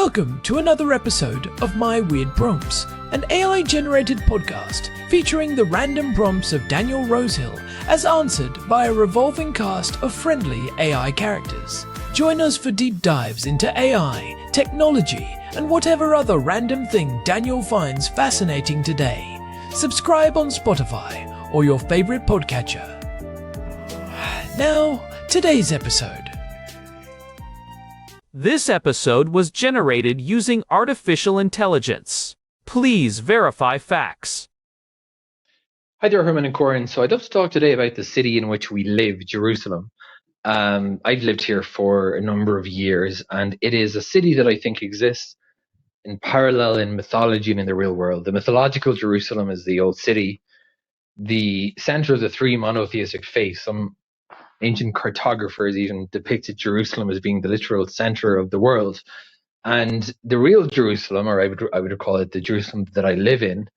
Welcome to another episode of My Weird Prompts, an AI-generated podcast featuring the random prompts of Daniel Rosehill as answered by a revolving cast of friendly AI characters. Join us for deep dives into AI, technology, and whatever other random thing Daniel finds fascinating today. Subscribe on Spotify or your favorite podcatcher. Now, today's episode. This episode was generated using artificial intelligence. Please verify facts. Hi there, Herman and Corn. So I'd love to talk today about the city in which we live, Jerusalem. I've lived here for a number of years, and it is a city that I think exists in parallel in mythology and in the real world. The mythological Jerusalem is the old city, the center of the three monotheistic faiths. Some ancient cartographers even depicted Jerusalem as being the literal center of the world. And the real Jerusalem, or I would call it the Jerusalem that I live in,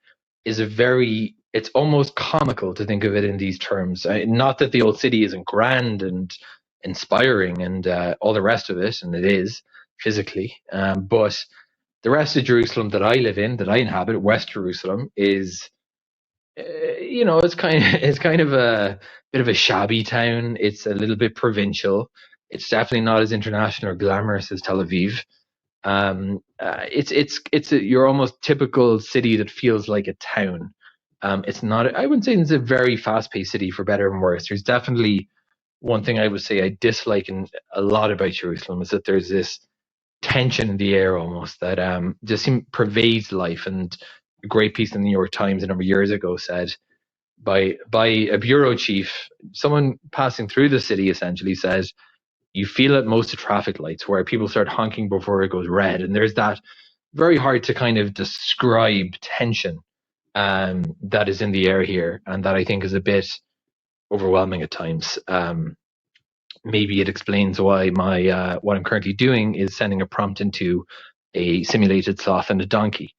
is it's almost comical to think of it in these terms. Not that the old city isn't grand and inspiring and all the rest of it, and it is physically, but the rest of Jerusalem that I live in, that I inhabit, West Jerusalem, is it's kind of a bit of a shabby town. It's a little bit provincial. It's definitely not as international or glamorous as Tel Aviv. It's your almost typical city that feels like a town. It's not. I wouldn't say it's a very fast-paced city, for better and worse. There's definitely one thing I would say I dislike a lot about Jerusalem is that there's this tension in the air almost that just pervades life. And a great piece in the New York Times a number of years ago said by a bureau chief, someone passing through the city essentially said, you feel it most at traffic lights where people start honking before it goes red. And there's that very hard to kind of describe tension that is in the air here, and that I think is a bit overwhelming at times. Maybe it explains why what I'm currently doing is sending a prompt into a simulated sloth and a donkey.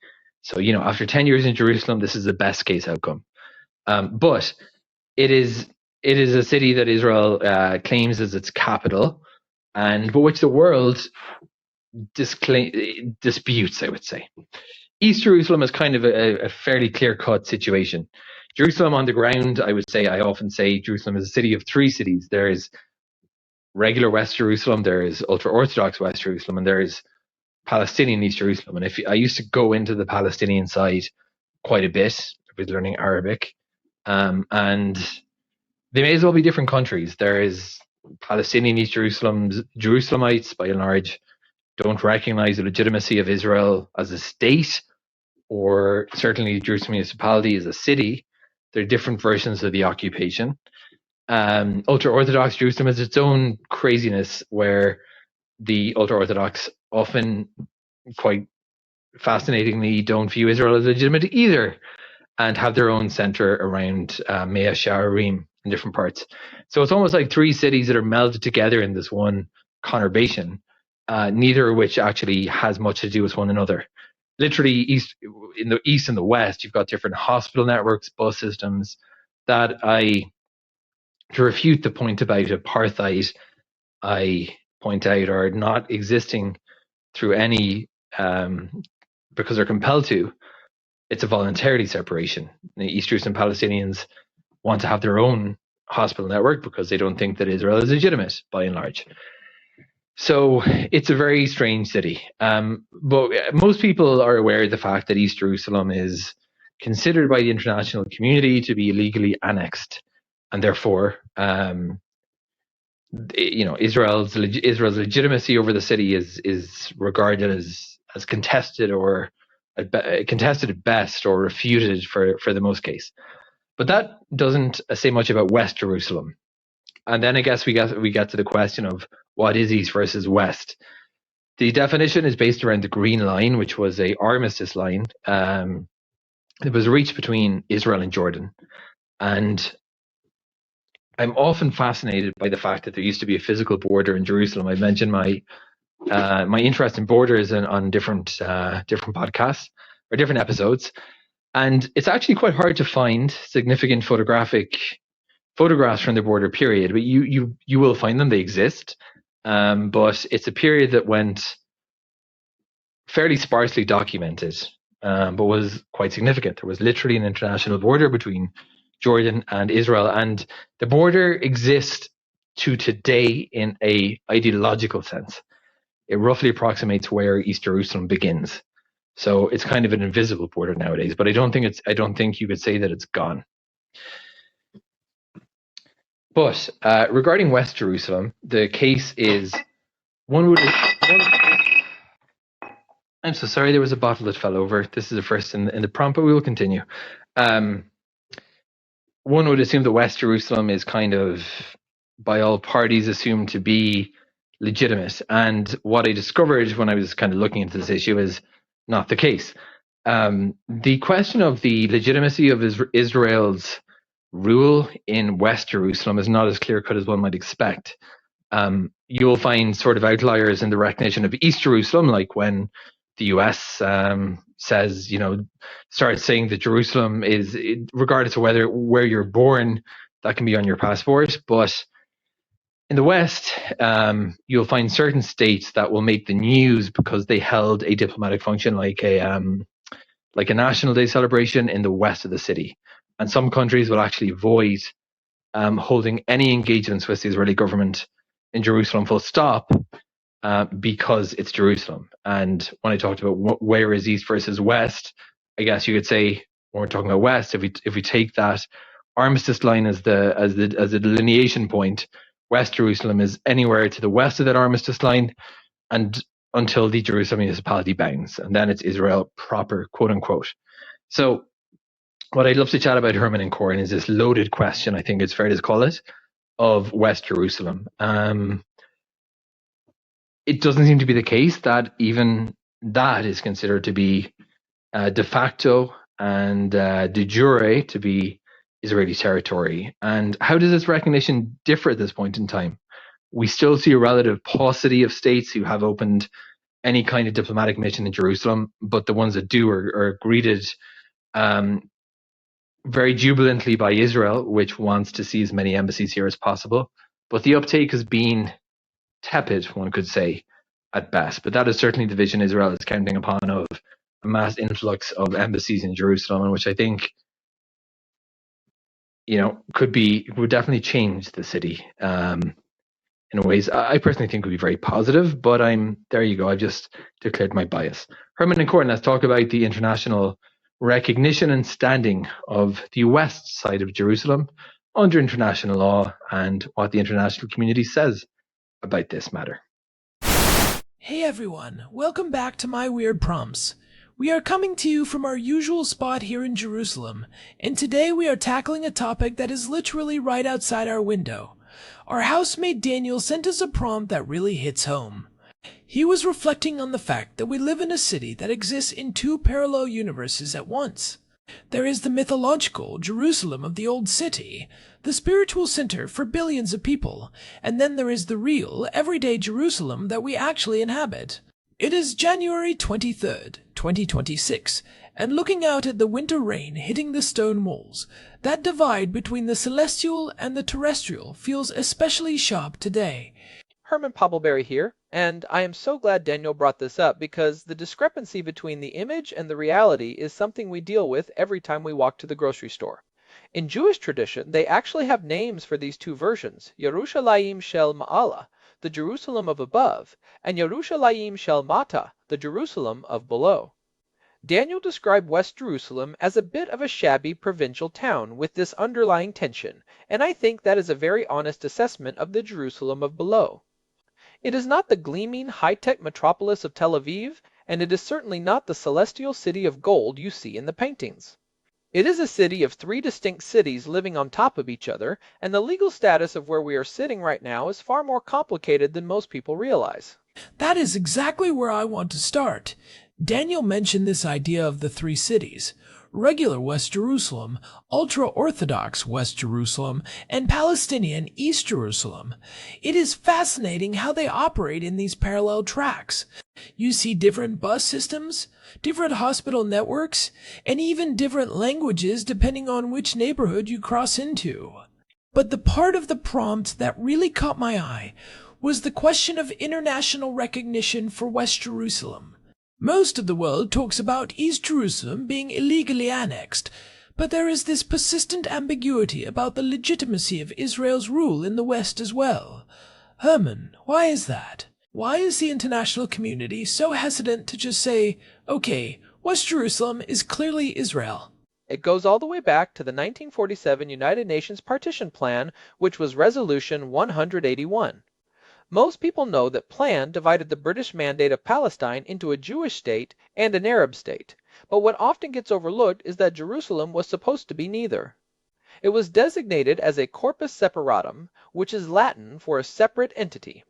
So, after 10 years in Jerusalem, this is the best case outcome. But it is a city that Israel claims as its capital, but which the world disputes, I would say. East Jerusalem is kind of a fairly clear-cut situation. Jerusalem on the ground, I often say Jerusalem is a city of three cities. There is regular West Jerusalem, there is Ultra-Orthodox West Jerusalem, and there is Palestinian East Jerusalem. And I used to go into the Palestinian side quite a bit. I was learning Arabic. And they may as well be different countries. There is Palestinian East Jerusalemites, by and large, don't recognize the legitimacy of Israel as a state, or certainly Jerusalem municipality as a city. There are different versions of the occupation. Ultra-Orthodox Jerusalem has its own craziness, where the Ultra-Orthodox often, quite fascinatingly, don't view Israel as legitimate either, and have their own center around Mea Shearim in different parts. So it's almost like three cities that are melded together in this one conurbation, neither of which actually has much to do with one another. Literally, in the east and the west, you've got different hospital networks, bus systems that to refute the point about apartheid, I point out are not existing through any, because they're compelled to. It's a voluntary separation. The East Jerusalem Palestinians want to have their own hospital network because they don't think that Israel is legitimate, by and large. So it's a very strange city. But most people are aware of the fact that East Jerusalem is considered by the international community to be illegally annexed, and therefore, Israel's legitimacy over the city is regarded as contested, or contested at best, or refuted for the most case. But that doesn't say much about West Jerusalem. And then I guess we get to the question of what is East versus West. The definition is based around the Green Line, which was a armistice line. It was reached between Israel and Jordan. And I'm often fascinated by the fact that there used to be a physical border in Jerusalem. I mentioned my interest in borders on different podcasts or different episodes, and it's actually quite hard to find significant photographs from the border period. But you will find them; they exist. But it's a period that went fairly sparsely documented, but was quite significant. There was literally an international border between Jordan and Israel, and the border exists to today in a ideological sense. It roughly approximates where East Jerusalem begins. So it's kind of an invisible border nowadays, but I don't think you could say that it's gone. But regarding West Jerusalem, the case is I'm so sorry, there was a bottle that fell over. This is the first in the prompt, but we will continue. One would assume that West Jerusalem is kind of, by all parties, assumed to be legitimate. And what I discovered when I was kind of looking into this issue is not the case. The question of the legitimacy of Israel's rule in West Jerusalem is not as clear-cut as one might expect. You'll find sort of outliers in the recognition of East Jerusalem, like when the US says, starts saying that Jerusalem is, regardless of where you're born, that can be on your passport. But in the West, you'll find certain states that will make the news because they held a diplomatic function, like a National Day celebration in the west of the city. And some countries will actually avoid holding any engagements with the Israeli government in Jerusalem full stop because it's Jerusalem. And when I talked about where is East versus West, I guess you could say when we're talking about West, if we take that armistice line as the delineation point, West Jerusalem is anywhere to the west of that armistice line, and until the Jerusalem municipality bounds, and then it's Israel proper, quote unquote. So what I'd love to chat about, Herman and Corn, is this loaded question, I think it's fair to call it, of West Jerusalem. It doesn't seem to be the case that even that is considered to be de facto and de jure to be Israeli territory. And how does this recognition differ at this point in time? We still see a relative paucity of states who have opened any kind of diplomatic mission in Jerusalem, but the ones that do are greeted very jubilantly by Israel, which wants to see as many embassies here as possible. But the uptake has been tepid, one could say, at best. But that is certainly the vision Israel is counting upon, of a mass influx of embassies in Jerusalem, and which I think, would definitely change the city in ways I personally think would be very positive. But there you go, I've just declared my bias. Herman and Corn, let's talk about the international recognition and standing of the west side of Jerusalem under international law and what the international community says about this matter. Hey everyone, welcome back to My Weird Prompts. We are coming to you from our usual spot here in Jerusalem, and today we are tackling a topic that is literally right outside our window. Our housemate Daniel sent us a prompt that really hits home. He was reflecting on the fact that we live in a city that exists in two parallel universes at once. There is the mythological Jerusalem of the Old City, the spiritual center for billions of people, and then there is the real, everyday Jerusalem that we actually inhabit. It is January 23rd, 2026, and looking out at the winter rain hitting the stone walls, that divide between the celestial and the terrestrial feels especially sharp today. Herman Poppleberry here, and I am so glad Daniel brought this up because the discrepancy between the image and the reality is something we deal with every time we walk to the grocery store. In Jewish tradition, they actually have names for these two versions, Yerushalayim Shel Ma'ala, the Jerusalem of above, and Yerushalayim Shel Mata, the Jerusalem of below. Daniel described West Jerusalem as a bit of a shabby provincial town with this underlying tension, and I think that is a very honest assessment of the Jerusalem of below. It is not the gleaming, high-tech metropolis of Tel Aviv, and it is certainly not the celestial city of gold you see in the paintings. It is a city of three distinct cities living on top of each other, and the legal status of where we are sitting right now is far more complicated than most people realize. That is exactly where I want to start. Daniel mentioned this idea of the three cities: regular West Jerusalem, Ultra-Orthodox West Jerusalem, and Palestinian East Jerusalem. It is fascinating how they operate in these parallel tracks. You see different bus systems, different hospital networks, and even different languages depending on which neighborhood you cross into. But the part of the prompt that really caught my eye was the question of international recognition for West Jerusalem. Most of the world talks about East Jerusalem being illegally annexed, but there is this persistent ambiguity about the legitimacy of Israel's rule in the West as well. Herman, why is that? Why is the international community so hesitant to just say, okay, West Jerusalem is clearly Israel? It goes all the way back to the 1947 United Nations Partition Plan, which was Resolution 181. Most people know that Plan divided the British Mandate of Palestine into a Jewish state and an Arab state, but what often gets overlooked is that Jerusalem was supposed to be neither. It was designated as a corpus separatum, which is Latin for a separate entity.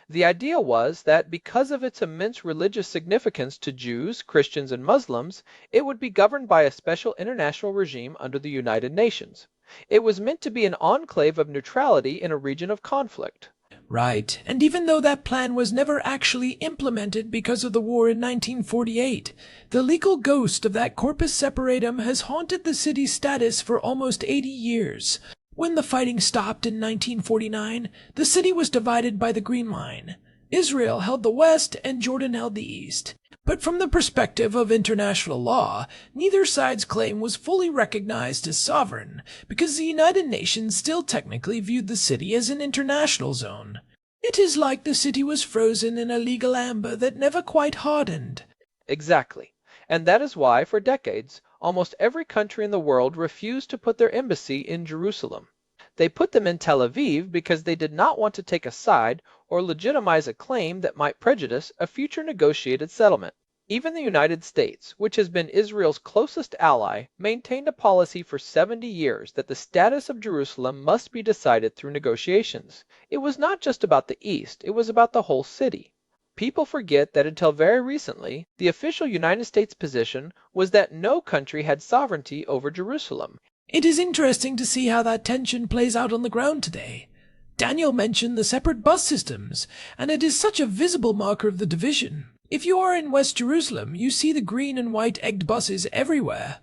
The idea was that because of its immense religious significance to Jews, Christians, and Muslims, it would be governed by a special international regime under the United Nations. It was meant to be an enclave of neutrality in a region of conflict. Right, and even though that plan was never actually implemented because of the war in 1948, the legal ghost of that corpus separatum has haunted the city's status for almost 80 years. When the fighting stopped in 1949, the city was divided by the Green Line. Israel held the West and Jordan held the East. But from the perspective of international law, neither side's claim was fully recognized as sovereign, because the United Nations still technically viewed the city as an international zone. It is like the city was frozen in a legal amber that never quite hardened. Exactly. And that is why, for decades, almost every country in the world refused to put their embassy in Jerusalem. They put them in Tel Aviv because they did not want to take a side or legitimize a claim that might prejudice a future negotiated settlement. Even the United States, which has been Israel's closest ally, maintained a policy for 70 years that the status of Jerusalem must be decided through negotiations. It was not just about the East, it was about the whole city. People forget that until very recently, the official United States position was that no country had sovereignty over Jerusalem. It is interesting to see how that tension plays out on the ground today. Daniel mentioned the separate bus systems, and it is such a visible marker of the division. If you are in West Jerusalem, you see the green and white egged buses everywhere.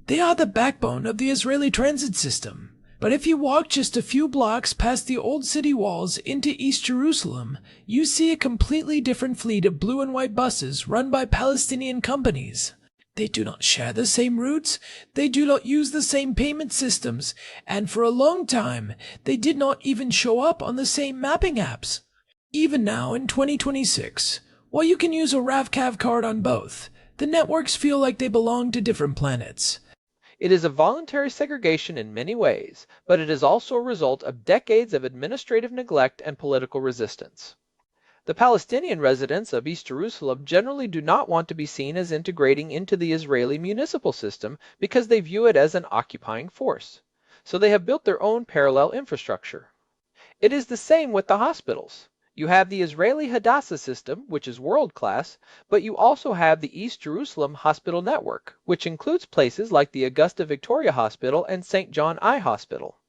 They are the backbone of the Israeli transit system. But if you walk just a few blocks past the old city walls into East Jerusalem, you see a completely different fleet of blue and white buses run by Palestinian companies. They do not share the same routes, they do not use the same payment systems, and for a long time, they did not even show up on the same mapping apps. Even now in 2026, while you can use a RAVCAV card on both, the networks feel like they belong to different planets. It is a voluntary segregation in many ways, but it is also a result of decades of administrative neglect and political resistance. The Palestinian residents of East Jerusalem generally do not want to be seen as integrating into the Israeli municipal system because they view it as an occupying force. So they have built their own parallel infrastructure. It is the same with the hospitals. You have the Israeli Hadassah system, which is world-class, but you also have the East Jerusalem Hospital Network, which includes places like the Augusta Victoria Hospital and St. John Eye Hospital.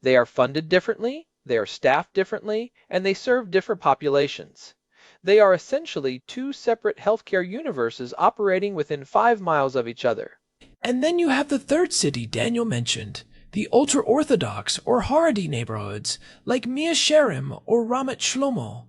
They are funded differently, they are staffed differently, and they serve different populations. They are essentially two separate healthcare universes operating within 5 miles of each other. And then you have the third city Daniel mentioned, the Ultra-Orthodox or Haredi neighborhoods, like Mia Sherim or Ramat Shlomo.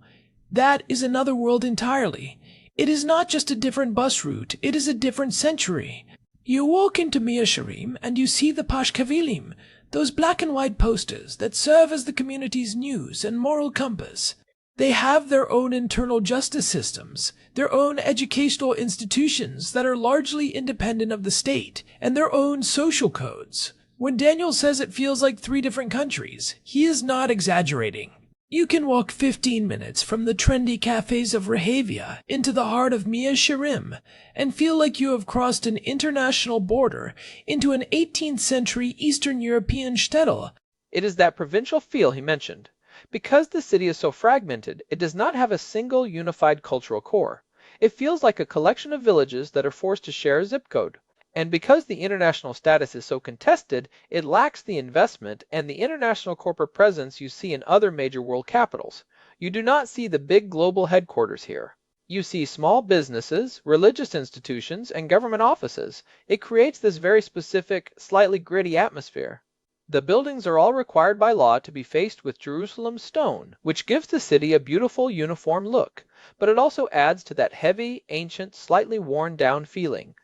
That is another world entirely. It is not just a different bus route, it is a different century. You walk into Mia Sherim and you see the Pashkavilim, those black and white posters that serve as the community's news and moral compass. They have their own internal justice systems, their own educational institutions that are largely independent of the state, and their own social codes. When Daniel says it feels like 3 different countries, he is not exaggerating. You can walk 15 minutes from the trendy cafes of Rehavia into the heart of Mia Sherim and feel like you have crossed an international border into an 18th century Eastern European shtetl. It is that provincial feel he mentioned. Because the city is so fragmented, it does not have a single unified cultural core. It feels like a collection of villages that are forced to share a zip code. And because the international status is so contested, it lacks the investment and the international corporate presence you see in other major world capitals. You do not see the big global headquarters here. You see small businesses, religious institutions, and government offices. It creates this very specific, slightly gritty atmosphere. The buildings are all required by law to be faced with Jerusalem stone, which gives the city a beautiful uniform look, but it also adds to that heavy, ancient, slightly worn down feeling.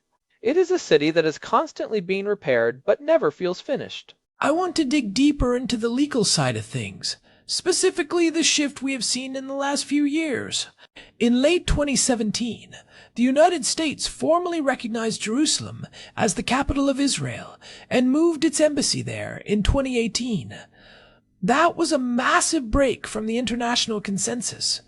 It is a city that is constantly being repaired but never feels finished. I want to dig deeper into the legal side of things, specifically the shift we have seen in the last few years. In late 2017, the United States formally recognized Jerusalem as the capital of Israel and moved its embassy there in 2018. That was a massive break from the international consensus.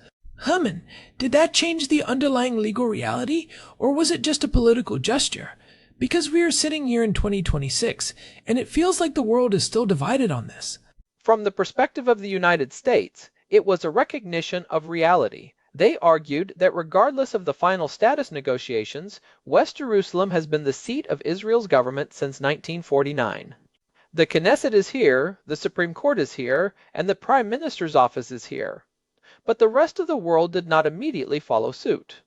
Herman, did that change the underlying legal reality, or was it just a political gesture? Because we are sitting here in 2026, and it feels like the world is still divided on this. From the perspective of the United States, it was a recognition of reality. They argued that regardless of the final status negotiations, West Jerusalem has been the seat of Israel's government since 1949. The Knesset is here, the Supreme Court is here, and the Prime Minister's office is here. But the rest of the world did not immediately follow suit.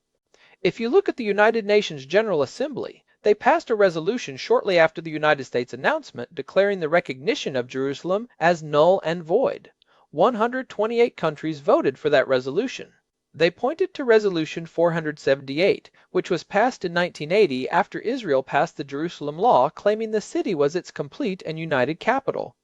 If you look at the United Nations General Assembly, they passed a resolution shortly after the United States announcement declaring the recognition of Jerusalem as null and void. 128 countries voted for that resolution. They pointed to Resolution 478, which was passed in 1980 after Israel passed the Jerusalem Law claiming the city was its complete and united capital.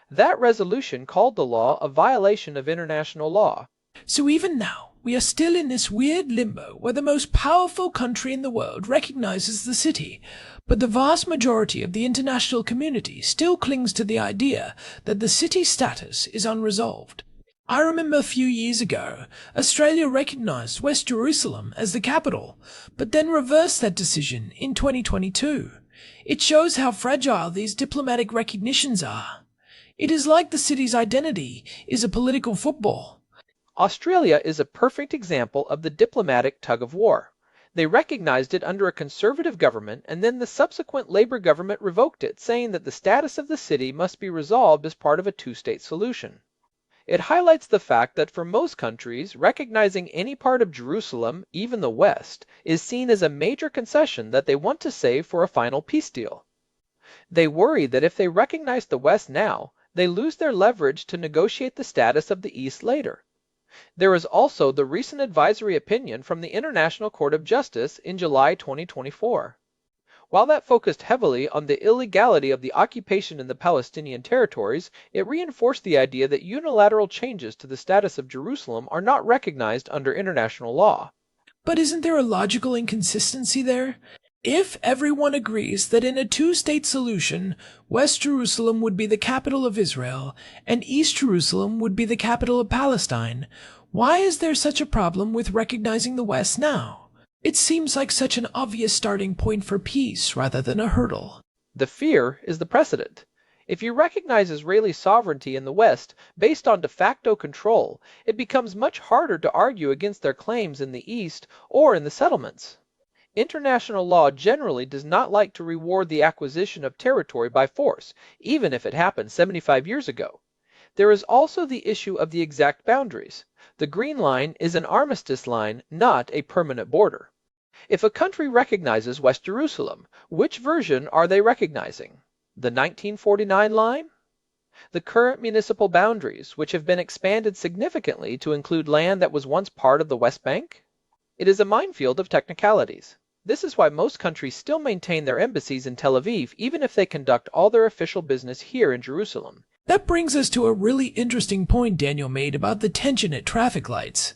That resolution called the law a violation of international law. So even now, we are still in this weird limbo where the most powerful country in the world recognizes the city, but the vast majority of the international community still clings to the idea that the city's status is unresolved. I remember a few years ago, Australia recognized West Jerusalem as the capital, but then reversed that decision in 2022. It shows how fragile these diplomatic recognitions are. It is like the city's identity is a political football. Australia is a perfect example of the diplomatic tug-of-war. They recognized it under a conservative government, and then the subsequent Labour government revoked it, saying that the status of the city must be resolved as part of a two-state solution. It highlights the fact that for most countries, recognizing any part of Jerusalem, even the West, is seen as a major concession that they want to save for a final peace deal. They worry that if they recognize the West now, they lose their leverage to negotiate the status of the East later. There is also the recent advisory opinion from the International Court of Justice in July 2024. While that focused heavily on the illegality of the occupation in the Palestinian territories, it reinforced the idea that unilateral changes to the status of Jerusalem are not recognized under international law. But isn't there a logical inconsistency there? If everyone agrees that in a two-state solution, West Jerusalem would be the capital of Israel and East Jerusalem would be the capital of Palestine, why is there such a problem with recognizing the West now? It seems like such an obvious starting point for peace rather than a hurdle. The fear is the precedent. If you recognize Israeli sovereignty in the West based on de facto control, it becomes much harder to argue against their claims in the East or in the settlements. International law generally does not like to reward the acquisition of territory by force, even if it happened 75 years ago. There is also the issue of the exact boundaries. The Green Line is an armistice line, not a permanent border. If a country recognizes West Jerusalem, which version are they recognizing? The 1949 line? The current municipal boundaries, which have been expanded significantly to include land that was once part of the West Bank? It is a minefield of technicalities. This is why most countries still maintain their embassies in Tel Aviv, even if they conduct all their official business here in Jerusalem. That brings us to a really interesting point Daniel made about the tension at traffic lights.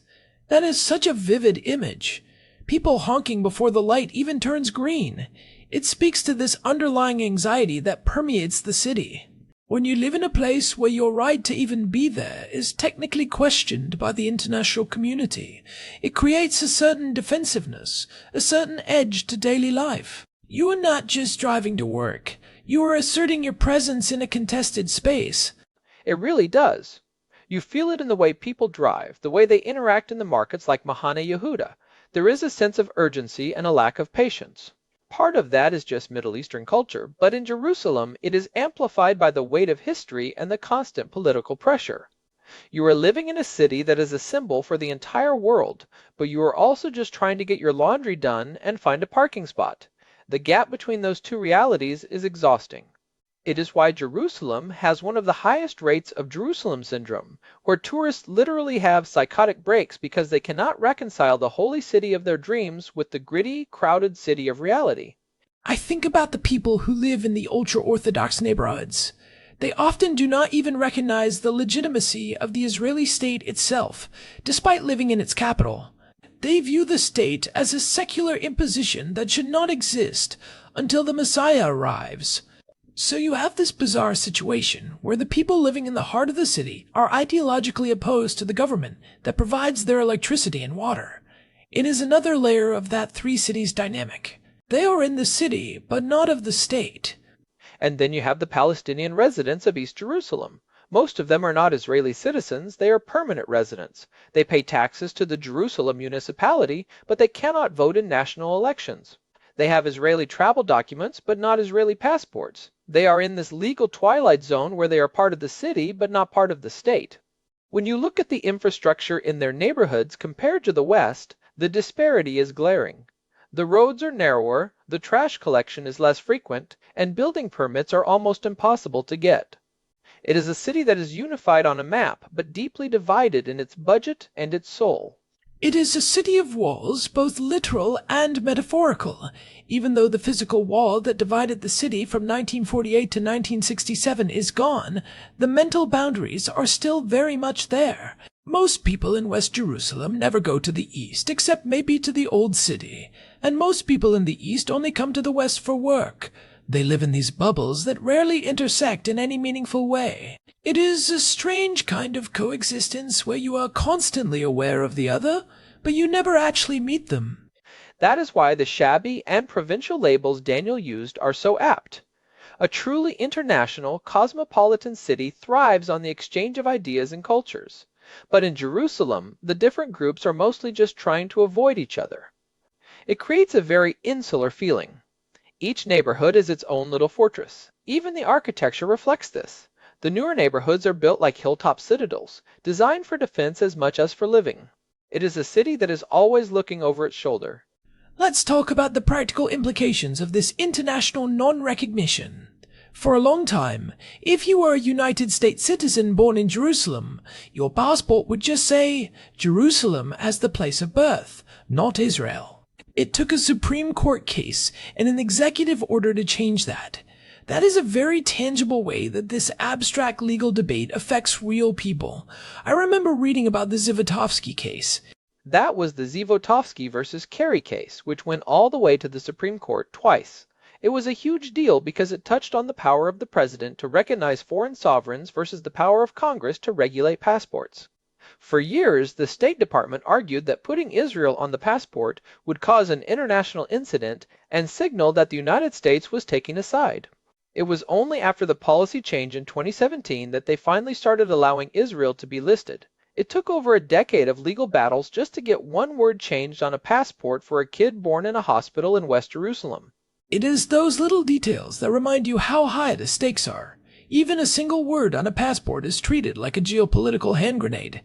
That is such a vivid image. People honking before the light even turns green. It speaks to this underlying anxiety that permeates the city. When you live in a place where your right to even be there is technically questioned by the international community, it creates a certain defensiveness, a certain edge to daily life. You are not just driving to work. You are asserting your presence in a contested space. It really does. You feel it in the way people drive, the way they interact in the markets like Mahane Yehuda. There is a sense of urgency and a lack of patience. Part of that is just Middle Eastern culture, but in Jerusalem it is amplified by the weight of history and the constant political pressure. You are living in a city that is a symbol for the entire world, but you are also just trying to get your laundry done and find a parking spot. The gap between those two realities is exhausting. It is why Jerusalem has one of the highest rates of Jerusalem syndrome, where tourists literally have psychotic breaks because they cannot reconcile the holy city of their dreams with the gritty, crowded city of reality. I think about the people who live in the ultra-Orthodox neighborhoods. They often do not even recognize the legitimacy of the Israeli state itself, despite living in its capital. They view the state as a secular imposition that should not exist until the Messiah arrives. So you have this bizarre situation where the people living in the heart of the city are ideologically opposed to the government that provides their electricity and water. It is another layer of that three cities dynamic. They are in the city, but not of the state. And then you have the Palestinian residents of East Jerusalem. Most of them are not Israeli citizens, they are permanent residents. They pay taxes to the Jerusalem municipality, but they cannot vote in national elections. They have Israeli travel documents, but not Israeli passports. They are in this legal twilight zone where they are part of the city, but not part of the state. When you look at the infrastructure in their neighborhoods compared to the West, the disparity is glaring. The roads are narrower, the trash collection is less frequent, and building permits are almost impossible to get. It is a city that is unified on a map, but deeply divided in its budget and its soul. It is a city of walls, both literal and metaphorical. Even though the physical wall that divided the city from 1948 to 1967 is gone, the mental boundaries are still very much there. Most people in West Jerusalem never go to the East, except maybe to the Old City, and most people in the East only come to the West for work. They live in these bubbles that rarely intersect in any meaningful way. It is a strange kind of coexistence where you are constantly aware of the other, but you never actually meet them. That is why the shabby and provincial labels Daniel used are so apt. A truly international, cosmopolitan city thrives on the exchange of ideas and cultures. But in Jerusalem, the different groups are mostly just trying to avoid each other. It creates a very insular feeling. Each neighborhood is its own little fortress. Even the architecture reflects this. The newer neighborhoods are built like hilltop citadels, designed for defense as much as for living. It is a city that is always looking over its shoulder. Let's talk about the practical implications of this international non-recognition. For a long time, if you were a United States citizen born in Jerusalem, your passport would just say Jerusalem as the place of birth, not Israel. It took a Supreme Court case and an executive order to change that. That is a very tangible way that this abstract legal debate affects real people. I remember reading about the Zivotofsky case. That was the Zivotofsky versus Kerry case, which went all the way to the Supreme Court twice. It was a huge deal because it touched on the power of the president to recognize foreign sovereigns versus the power of Congress to regulate passports. For years, the State Department argued that putting Israel on the passport would cause an international incident and signal that the United States was taking a side. It was only after the policy change in 2017 that they finally started allowing Israel to be listed. It took over a decade of legal battles just to get one word changed on a passport for a kid born in a hospital in West Jerusalem. It is those little details that remind you how high the stakes are. Even a single word on a passport is treated like a geopolitical hand grenade.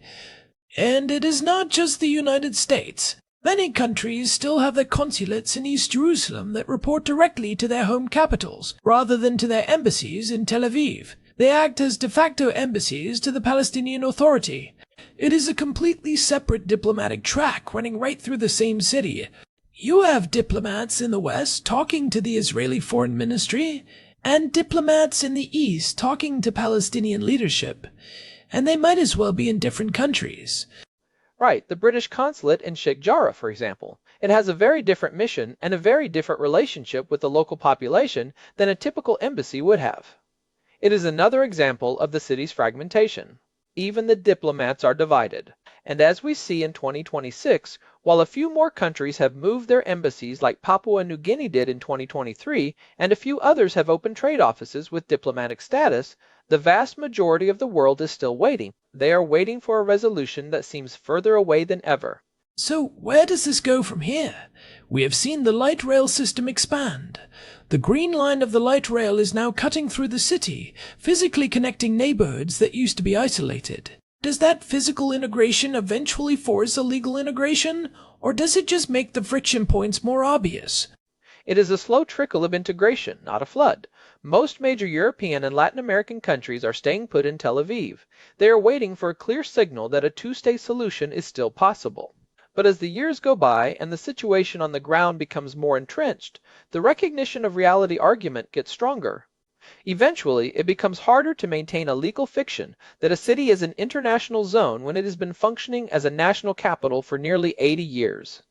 And it is not just the United States. Many countries still have their consulates in East Jerusalem that report directly to their home capitals, rather than to their embassies in Tel Aviv. They act as de facto embassies to the Palestinian Authority. It is a completely separate diplomatic track running right through the same city. You have diplomats in the West talking to the Israeli Foreign Ministry, and diplomats in the East talking to Palestinian leadership. And they might as well be in different countries. Right, the British consulate in Sheikh Jarrah, for example. It has a very different mission and a very different relationship with the local population than a typical embassy would have. It is another example of the city's fragmentation. Even the diplomats are divided. And as we see in 2026, while a few more countries have moved their embassies like Papua New Guinea did in 2023, and a few others have opened trade offices with diplomatic status, the vast majority of the world is still waiting. They are waiting for a resolution that seems further away than ever. So where does this go from here? We have seen the light rail system expand. The green line of the light rail is now cutting through the city, physically connecting neighborhoods that used to be isolated. Does that physical integration eventually force a legal integration, or does it just make the friction points more obvious? It is a slow trickle of integration, not a flood. Most major European and Latin American countries are staying put in Tel Aviv. They are waiting for a clear signal that a two-state solution is still possible. But as the years go by and the situation on the ground becomes more entrenched, the recognition of reality argument gets stronger. Eventually, it becomes harder to maintain a legal fiction that a city is an international zone when it has been functioning as a national capital for nearly 80 years.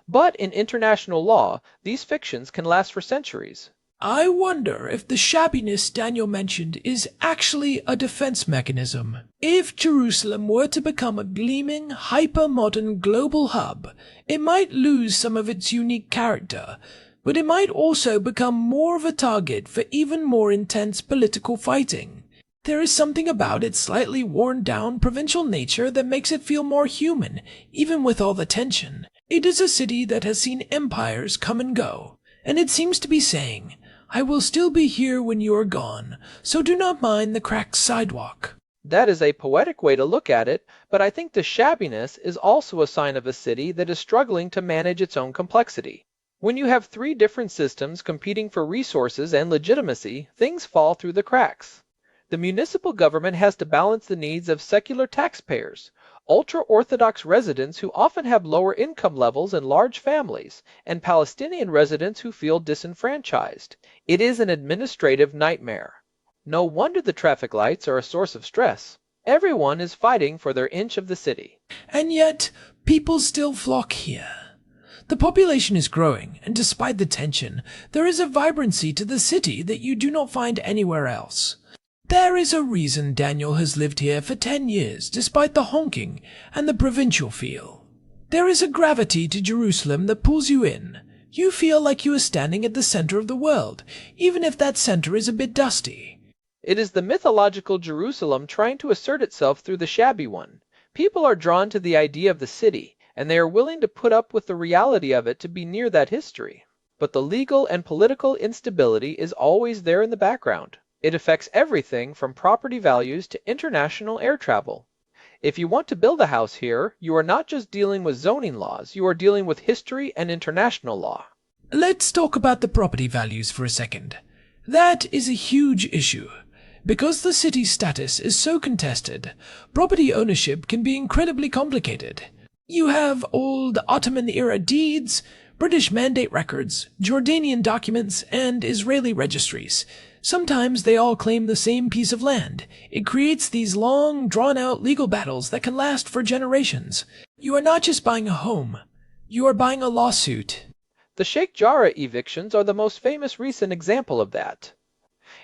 But in international law, these fictions can last for centuries. I wonder if the shabbiness Daniel mentioned is actually a defense mechanism. If Jerusalem were to become a gleaming, hyper-modern global hub, it might lose some of its unique character, but it might also become more of a target for even more intense political fighting. There is something about its slightly worn-down provincial nature that makes it feel more human, even with all the tension. It is a city that has seen empires come and go, and it seems to be saying, "I will still be here when you are gone, so do not mind the cracked sidewalk." That is a poetic way to look at it, but I think the shabbiness is also a sign of a city that is struggling to manage its own complexity. When you have three different systems competing for resources and legitimacy, things fall through the cracks. The municipal government has to balance the needs of secular taxpayers, ultra-Orthodox residents who often have lower income levels and large families, and Palestinian residents who feel disenfranchised. It is an administrative nightmare. No wonder the traffic lights are a source of stress. Everyone is fighting for their inch of the city. And yet, people still flock here. The population is growing, and despite the tension, there is a vibrancy to the city that you do not find anywhere else. There is a reason Daniel has lived here for 10 years, despite the honking and the provincial feel. There is a gravity to Jerusalem that pulls you in. You feel like you are standing at the center of the world, even if that center is a bit dusty. It is the mythological Jerusalem trying to assert itself through the shabby one. People are drawn to the idea of the city, and they are willing to put up with the reality of it to be near that history. But the legal and political instability is always there in the background. It affects everything from property values to international air travel. If you want to build a house here, you are not just dealing with zoning laws, you are dealing with history and international law. Let's talk about the property values for a second. That is a huge issue. Because the city's status is so contested, property ownership can be incredibly complicated. You have old Ottoman-era deeds, British mandate records, Jordanian documents, and Israeli registries. Sometimes they all claim the same piece of land. It creates these long, drawn-out legal battles that can last for generations. You are not just buying a home. You are buying a lawsuit. The Sheikh Jarrah evictions are the most famous recent example of that.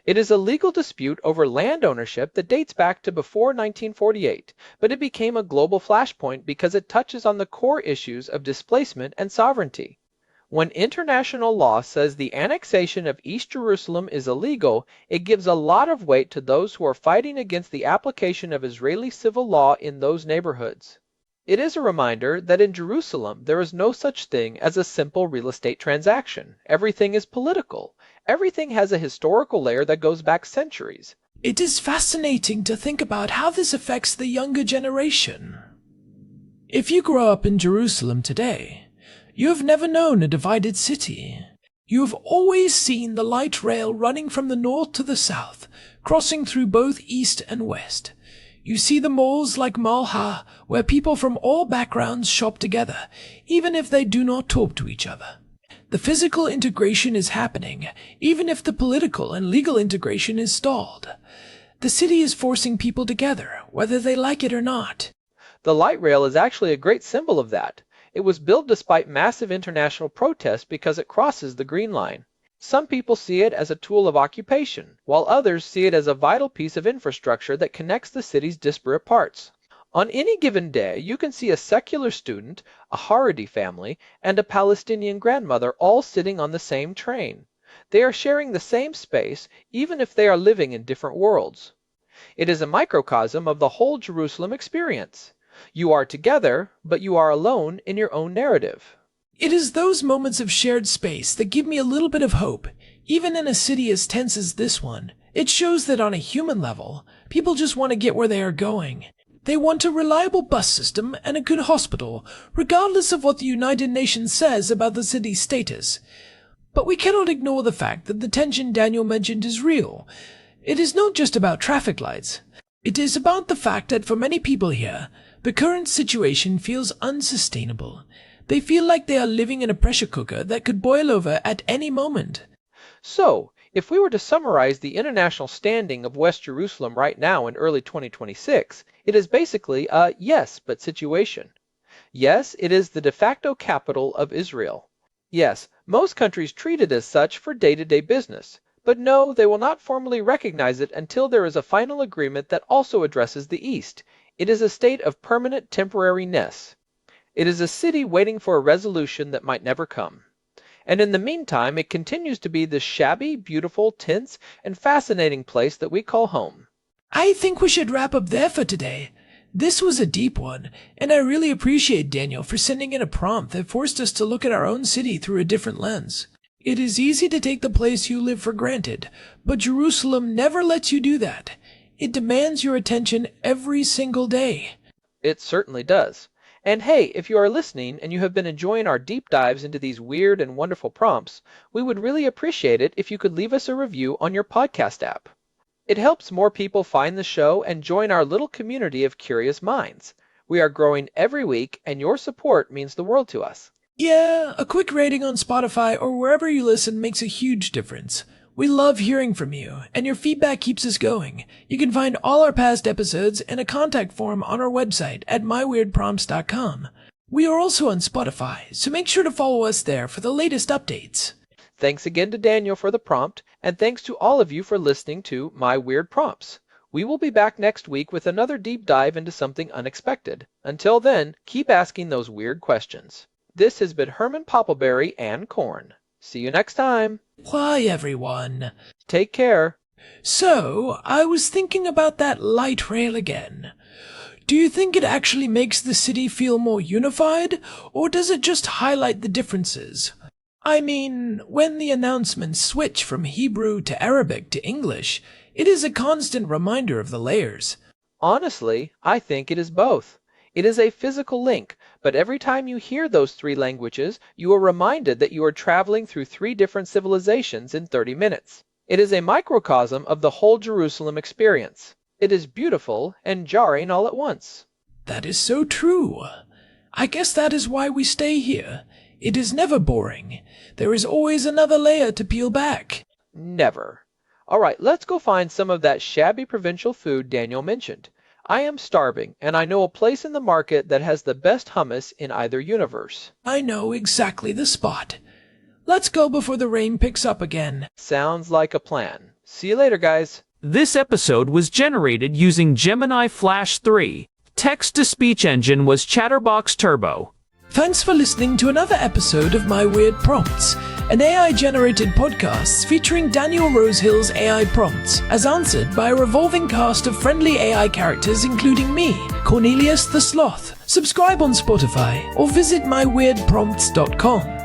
It is a legal dispute over land ownership that dates back to before 1948, but it became a global flashpoint because it touches on the core issues of displacement and sovereignty. When international law says the annexation of East Jerusalem is illegal, it gives a lot of weight to those who are fighting against the application of Israeli civil law in those neighborhoods. It is a reminder that in Jerusalem there is no such thing as a simple real estate transaction. Everything is political. Everything has a historical layer that goes back centuries. It is fascinating to think about how this affects the younger generation. If you grow up in Jerusalem today, you have never known a divided city. You have always seen the light rail running from the north to the south, crossing through both east and west. You see the malls like Malha, where people from all backgrounds shop together, even if they do not talk to each other. The physical integration is happening, even if the political and legal integration is stalled. The city is forcing people together, whether they like it or not. The light rail is actually a great symbol of that. It was built despite massive international protests because it crosses the Green Line. Some people see it as a tool of occupation, while others see it as a vital piece of infrastructure that connects the city's disparate parts. On any given day, you can see a secular student, a Haredi family, and a Palestinian grandmother all sitting on the same train. They are sharing the same space, even if they are living in different worlds. It is a microcosm of the whole Jerusalem experience. You are together, but you are alone in your own narrative. It is those moments of shared space that give me a little bit of hope. Even in a city as tense as this one, it shows that on a human level, people just want to get where they are going. They want a reliable bus system and a good hospital, regardless of what the United Nations says about the city's status. But we cannot ignore the fact that the tension Daniel mentioned is real. It is not just about traffic lights. It is about the fact that for many people here, the current situation feels unsustainable. They feel like they are living in a pressure cooker that could boil over at any moment. So, if we were to summarize the international standing of West Jerusalem right now in early 2026, it is basically a yes, but situation. Yes, it is the de facto capital of Israel. Yes, most countries treat it as such for day-to-day business. But no, they will not formally recognize it until there is a final agreement that also addresses the East. It is a state of permanent temporariness. It is a city waiting for a resolution that might never come. And in the meantime, it continues to be the shabby, beautiful, tense, and fascinating place that we call home. I think we should wrap up there for today. This was a deep one, and I really appreciate Daniel for sending in a prompt that forced us to look at our own city through a different lens. It is easy to take the place you live for granted, but Jerusalem never lets you do that. It demands your attention every single day. It certainly does. And hey, if you are listening and you have been enjoying our deep dives into these weird and wonderful prompts, we would really appreciate it if you could leave us a review on your podcast app. It helps more people find the show and join our little community of curious minds. We are growing every week, and your support means the world to us. Yeah, a quick rating on Spotify or wherever you listen makes a huge difference. We love hearing from you, and your feedback keeps us going. You can find all our past episodes and a contact form on our website at myweirdprompts.com. We are also on Spotify, so make sure to follow us there for the latest updates. Thanks again to Daniel for the prompt, and thanks to all of you for listening to My Weird Prompts. We will be back next week with another deep dive into something unexpected. Until then, keep asking those weird questions. This has been Herman Poppleberry and Corn. See you next time. Why, everyone? Take care. So, I was thinking about that light rail again. Do you think it actually makes the city feel more unified, or does it just highlight the differences? I mean, when the announcements switch from Hebrew to Arabic to English, it is a constant reminder of the layers. Honestly, I think it is both. It is a physical link, but every time you hear those three languages, you are reminded that you are traveling through three different civilizations in 30 minutes. It is a microcosm of the whole Jerusalem experience. It is beautiful and jarring all at once. That is so true. I guess that is why we stay here. It is never boring. There is always another layer to peel back. Never. All right, let's go find some of that shabby provincial food Daniel mentioned. I am starving, and I know a place in the market that has the best hummus in either universe. I know exactly the spot. Let's go before the rain picks up again. Sounds like a plan. See you later, guys. This episode was generated using Gemini Flash 3. Text-to-speech engine was Chatterbox Turbo. Thanks for listening to another episode of My Weird Prompts, an AI-generated podcast featuring Daniel Rosehill's AI prompts, as answered by a revolving cast of friendly AI characters including me, Cornelius the Sloth. Subscribe on Spotify or visit myweirdprompts.com.